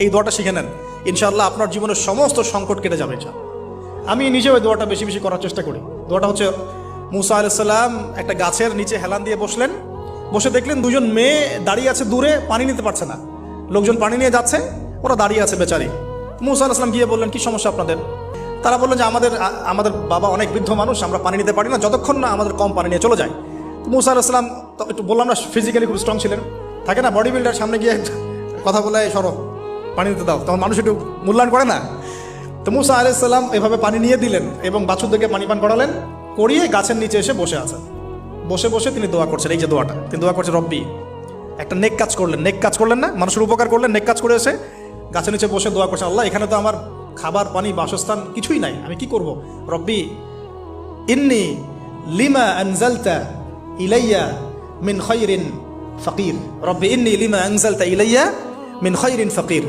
এই দোয়াটা শিখে নেন, ইনশাআল্লাহ আপনার জীবনের সমস্ত সংকট কেটে যাবে। আমি নিজেও এই দোয়াটা বেশি বেশি করার চেষ্টা করি। দোয়াটা হচ্ছে, মুসা আলাইহিস সালাম একটা গাছের নিচে হেলান দিয়ে বসলেন, বসে দেখলেন দুজন মেয়ে দাঁড়িয়ে আছে দূরে, পানি নিতে পারছে না, লোকজন পানি নিয়ে যাচ্ছে, ওরা দাঁড়িয়ে আছে বেচারি। মুসা আলাইহিস সালাম গিয়ে বললেন, কি সমস্যা আপনাদের? তারা বললেন যে আমাদের বাবা অনেক বৃদ্ধ মানুষ, আমরা পানি নিতে পারি না যতক্ষণ না আমাদের কম পানি নিয়ে চলে যায়। তো মুসা আলাইহিস সালাম একটু বললাম না, ফিজিক্যালি খুব স্ট্রং ছিলেন, থাকে না বডি বিল্ডার, সামনে গিয়ে কথা বলে সরো পানি দিতে দাও, তখন মানুষ একটু মূল্যায়ন করে না। তো মুসা আলাইহিস সালাম এভাবে পানি নিয়ে দিলেন এবং বাছুরদেরকে পানি পান করালেন, করিয়ে গাছের নিচে এসে বসে আছেন। বসে বসে তিনি দোয়া করছেন, এই যে দোয়াটা তিনি দোয়া করছেন, রব্বি, একটা নেক কাজ করলেন না, মানুষের উপকার করলেন, নেক কাজ করে এসে গাছের নিচে বসে দোয়া করছেন, আল্লাহ এখানে তো আমার খাবার পানি বাসস্থান কিছুই নাই, আমি কি করব? রব্বি ইন্নি লিমা আনজালতা ইলাইয়া মিন খায়রিন ফাকির, রব্বি ইন্নি লিমা আনজালতা ইলাইয়া মিন খায়রিন ফাকির।